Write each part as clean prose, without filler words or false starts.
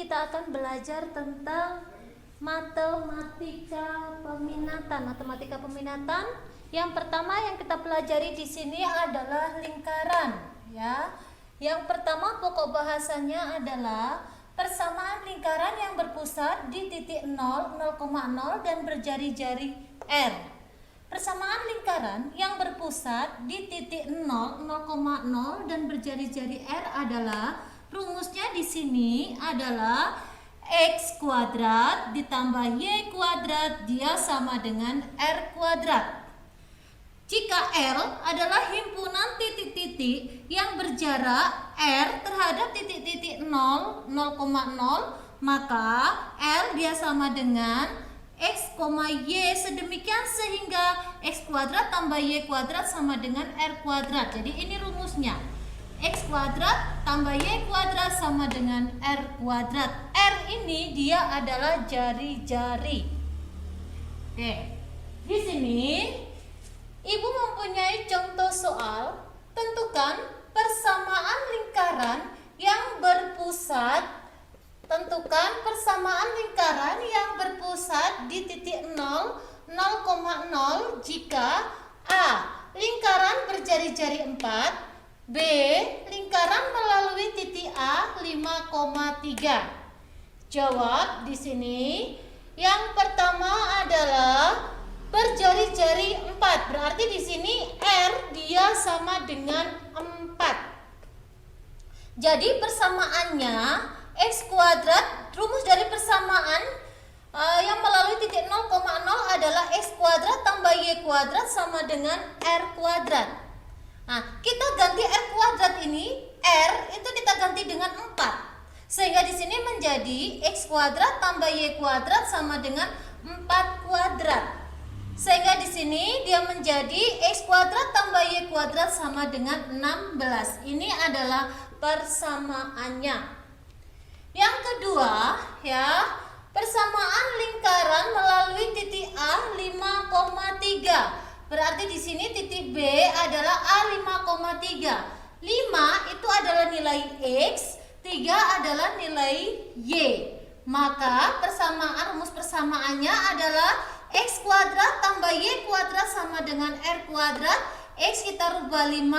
kita akan belajar tentang matematika peminatan. Yang pertama yang kita pelajari di sini adalah lingkaran, ya. Yang pertama pokok bahasanya adalah persamaan lingkaran yang berpusat di titik 0, 0,0 dan berjari-jari R. Persamaan lingkaran yang berpusat di titik 0, 0,0 dan berjari-jari R adalah rumusnya di sini adalah X kuadrat ditambah Y kuadrat dia sama dengan R kuadrat. Jika L adalah himpunan titik-titik yang berjarak R terhadap titik-titik 0, 0,0, maka L dia sama dengan X, Y sedemikian sehingga X kuadrat tambah Y kuadrat sama dengan R kuadrat. Jadi ini rumusnya. X kuadrat tambah Y kuadrat sama dengan R kuadrat. R ini dia adalah jari-jari. Oke. Di sini Ibu mempunyai contoh soal. Tentukan persamaan lingkaran yang berpusat. Tentukan persamaan lingkaran yang berpusat di titik 0, 0,0 jika A. Lingkaran berjari-jari 4, B. Lingkaran melalui titik A 5,3. Jawab di sini. Yang pertama adalah berjari-jari 4. Berarti di sini R dia sama dengan 4. Jadi persamaannya X kuadrat, rumus dari persamaan yang melalui titik 0,0 adalah X kuadrat tambah Y kuadrat sama dengan R kuadrat. Nah, kita ganti R kuadrat ini, R itu kita ganti dengan 4. Sehingga di sini menjadi X kuadrat tambah Y kuadrat sama dengan 4 kuadrat. Sehingga di sini dia menjadi X kuadrat tambah Y kuadrat sama dengan 16. Ini adalah persamaannya. Yang kedua, ya, persamaan lingkaran melalui titik A 5,3. Berarti di sini titik B adalah A 5,3. 5 itu adalah nilai X, 3 adalah nilai Y. Maka rumus persamaannya adalah X kuadrat tambah Y kuadrat sama dengan R kuadrat. X kita rubah 5,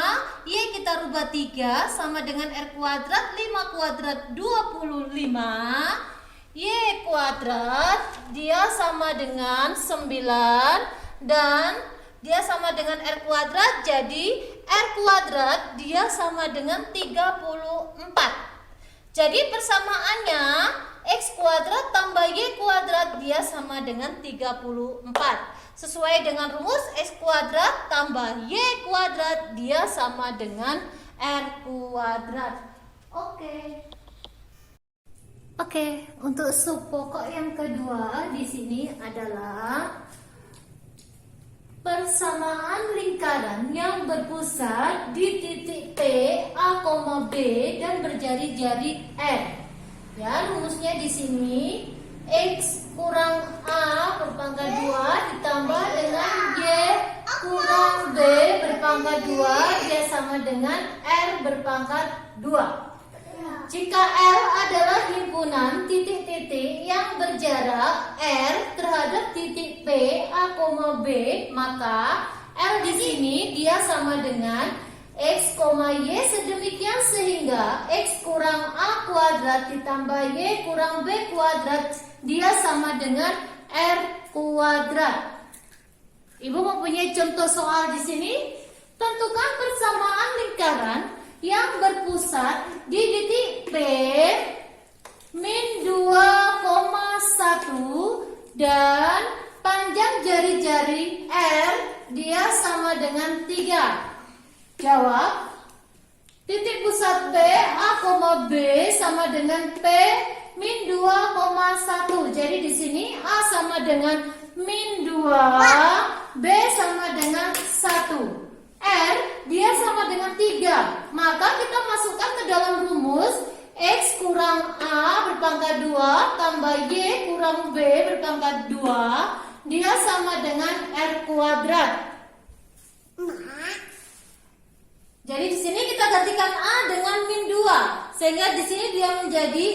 Y kita rubah 3 sama dengan R kuadrat. 5 kuadrat 25, Y kuadrat dia sama dengan 9 dan dia sama dengan R kuadrat. Jadi R kuadrat dia sama dengan 34. Jadi persamaannya X kuadrat tambah Y kuadrat dia sama dengan 34. Sesuai dengan rumus X kuadrat tambah Y kuadrat dia sama dengan R kuadrat. Oke, untuk sub pokok yang kedua di sini adalah persamaan lingkaran yang berpusat di titik P, A, B dan berjari-jari R. Ya, rumusnya di sini X kurang A berpangkat 2 ditambah dengan Y kurang B berpangkat 2 dia sama dengan R berpangkat 2. Jika L adalah himpunan titik-titik yang berjarak R terhadap titik P, A, B, maka L di sini dia sama dengan X, Y sedemikian sehingga X kurang A kuadrat ditambah Y kurang B kuadrat dia sama dengan R kuadrat. Ibu mempunyai contoh soal di sini. Tentukan persamaan lingkaran yang berpusat di titik P min 2,1 dan panjang jari-jari R dia sama dengan 3. Jawab. Titik pusat P, A, B sama dengan P min 2,1. Jadi di sini A sama dengan min 2, B sama dengan 1. R dia sama dengan 3. Maka kita masukkan ke dalam rumus X kurang A berpangkat 2 tambah Y kurang B berpangkat 2 dia sama dengan R kuadrat. Jadi di sini kita gantikan A dengan min 2. Sehingga di sini dia menjadi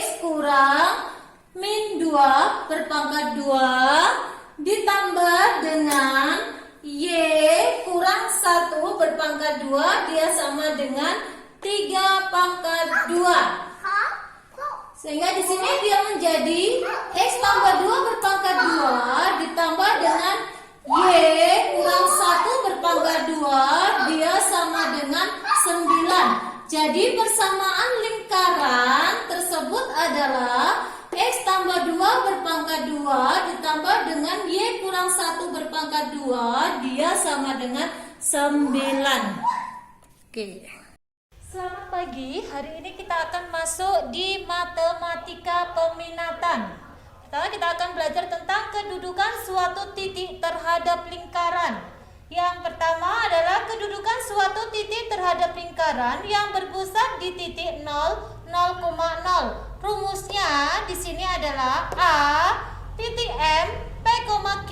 X kurang min 2 berpangkat 2 ditambah dengan Y kurang 1 berpangkat 2, dia sama dengan 3 pangkat 2. Sehingga di sini dia menjadi X tambah 2 berpangkat 2 ditambah dengan Y kurang 1 berpangkat 2, dia sama dengan 9. Jadi persamaan lingkaran tersebut adalah X tambah 2 berpangkat 2 ditambah dengan Y kurang 1 berpangkat 2, dia sama dengan 9. Oke. Selamat pagi, hari ini kita akan masuk di matematika peminatan. Pertama kita akan belajar tentang kedudukan suatu titik terhadap lingkaran. Yang pertama adalah kedudukan suatu titik terhadap lingkaran yang berpusat di titik 0, 0,0. Rumusnya di sini adalah A titik M P,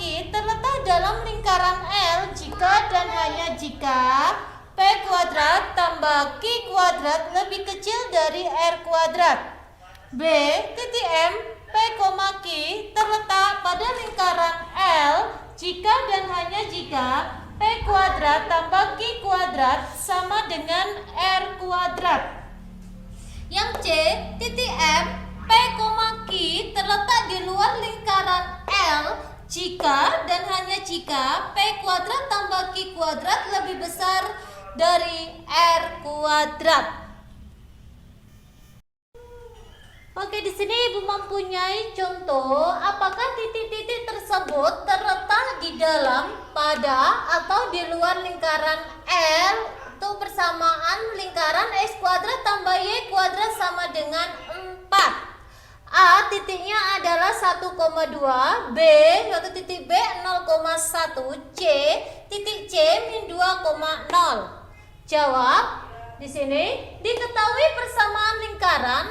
Q terletak dalam lingkaran L jika dan hanya jika P kuadrat tambah Q kuadrat lebih kecil dari R kuadrat. B titik M P, Q terletak pada lingkaran L jika dan hanya jika P kuadrat tambah Q kuadrat sama dengan R kuadrat. Yang C titik M P, Q terletak di luar lingkaran L jika dan hanya jika P kuadrat tambah Q kuadrat lebih besar dari R kuadrat. Oke, di sini Ibu mempunyai contoh apakah titik-titik tersebut terletak di dalam, pada, atau di luar lingkaran L. Untuk persamaan lingkaran X kuadrat tambah Y kuadrat sama dengan 4. A titiknya adalah 1,2, B suatu titik B 0,1, C titik C min 2,0. Jawab di sini diketahui persamaan lingkaran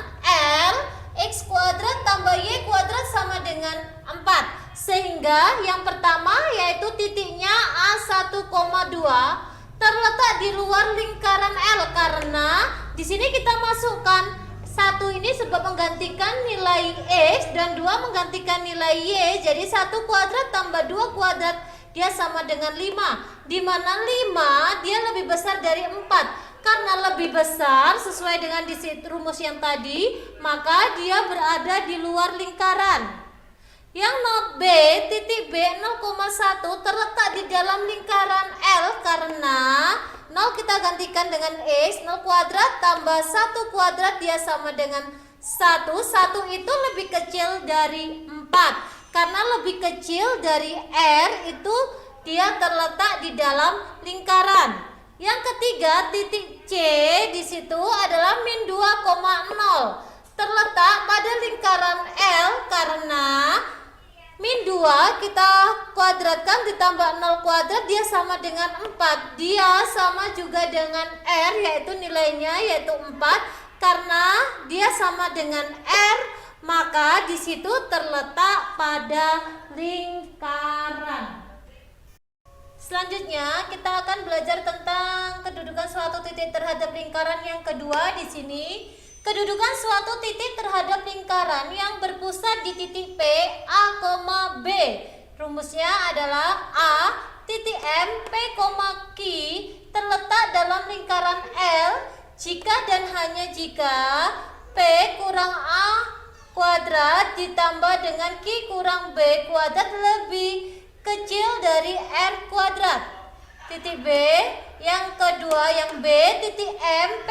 L X kuadrat tambah Y kuadrat sama dengan 4. Sehingga yang pertama yaitu titiknya A1,2 terletak di luar lingkaran L karena di sini kita masukkan 1 ini sebab menggantikan nilai X dan 2 menggantikan nilai Y. Jadi 1 kuadrat tambah 2 kuadrat dia sama dengan 5. Di mana 5 dia lebih besar dari 4. Karena lebih besar sesuai dengan di rumus yang tadi, maka dia berada di luar lingkaran. Yang not B titik B 0,1 terletak di dalam lingkaran L karena 0 kita gantikan dengan X, 0 kuadrat tambah 1 kuadrat dia sama dengan 1. 1 itu lebih kecil dari 4. Karena lebih kecil dari R itu dia terletak di dalam lingkaran. Yang ketiga titik C di situ adalah min 2,0 terletak pada lingkaran L karena min 2 kita kuadratkan ditambah 0 kuadrat dia sama dengan 4. Dia sama juga dengan R yaitu nilainya yaitu 4. Karena dia sama dengan R maka di situ terletak pada lingkaran. Selanjutnya kita akan belajar tentang kedudukan suatu titik terhadap lingkaran yang kedua di sini. Kedudukan suatu titik terhadap lingkaran yang berpusat di titik P, A, B. Rumusnya adalah A titik M P, Q terletak dalam lingkaran L jika dan hanya jika P kurang A kuadrat ditambah dengan Q kurang B kuadrat lebih kecil dari R kuadrat. Titik B yang kedua yang B titik M P,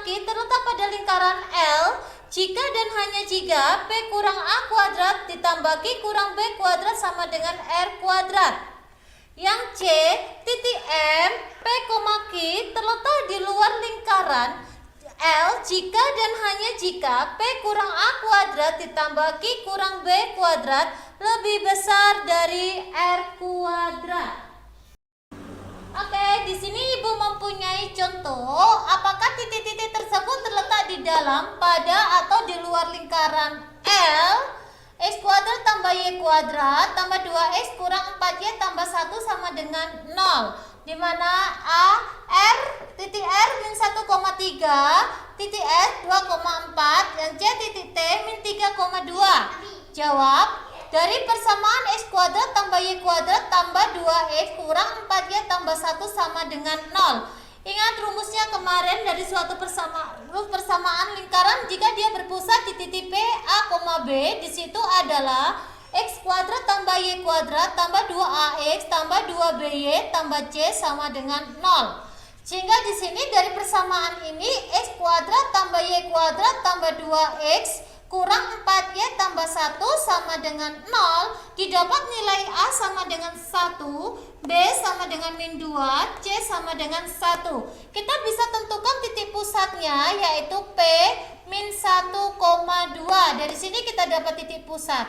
Q terletak pada lingkaran L jika dan hanya jika P kurang A kuadrat ditambah Q kurang B kuadrat sama dengan R kuadrat. Yang C titik M P, Q terletak di luar lingkaran L jika dan hanya jika P kurang A kuadrat ditambah Q kurang B kuadrat lebih besar dari R kuadrat. Oke, di sini Ibu mempunyai contoh apakah titik-titik tersebut terletak di dalam, pada, atau di luar lingkaran L. X kuadrat tambah Y kuadrat tambah 2X kurang 4Y tambah 1 sama dengan 0. di mana A R titik R min 1,3, titik S 2,4, dan C titik T min 3,2. Jawab, dari persamaan X kuadrat tambah Y kuadrat tambah 2X kurang 4Y tambah 1 sama dengan 0. Ingat rumusnya kemarin dari suatu persamaan lingkaran jika dia berpusat di titik P, A, B, di situ adalah X kuadrat tambah Y kuadrat tambah 2AX tambah 2BY tambah C sama dengan 0. Sehingga di sini dari persamaan ini X kuadrat tambah Y kuadrat tambah 2X kurang 4Y tambah 1 sama dengan 0, didapat nilai A sama dengan 1, B sama dengan min 2, C sama dengan 1. Kita bisa tentukan titik pusatnya yaitu P min 1,2. Dari sini kita dapat titik pusat.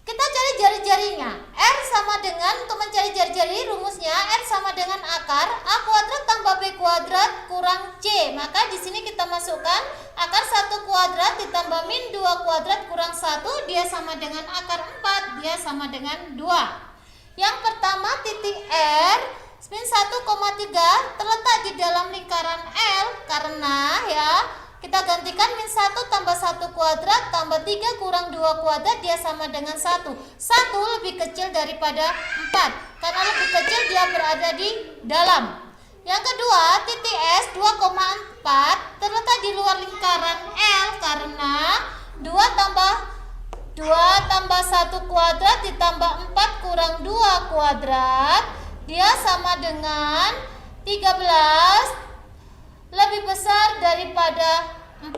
Kita cari jari-jarinya. R sama dengan, untuk mencari jari-jari rumusnya R sama dengan akar A kuadrat tambah B kuadrat kurang C. Maka di sini kita masukkan akar 1 kuadrat ditambah min 2 kuadrat kurang 1, dia sama dengan akar 4, dia sama dengan 2. Yang pertama titik R min 1,3 terletak di dalam lingkaran L karena ya kita gantikan min 1 tambah 1 kuadrat tambah 3 kurang 2 kuadrat dia sama dengan 1. 1 lebih kecil daripada 4. Karena lebih kecil dia berada di dalam. Yang kedua, titik S 2,4 terletak di luar lingkaran L karena 2 tambah 1 kuadrat ditambah 4 kurang 2 kuadrat dia sama dengan 13 lebih besar daripada 4.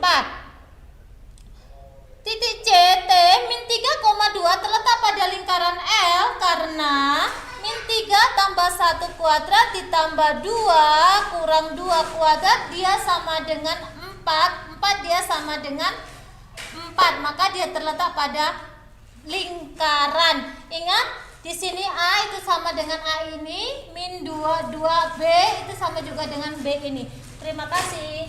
Titik C T min 3,2 terletak pada lingkaran L karena min 3 tambah 1 kuadrat ditambah 2 kurang 2 kuadrat dia sama dengan 4. 4 dia sama dengan 4, maka dia terletak pada lingkaran. Ingat, di sini A itu sama dengan A ini, min 2, 2B itu sama juga dengan B ini. Terima kasih.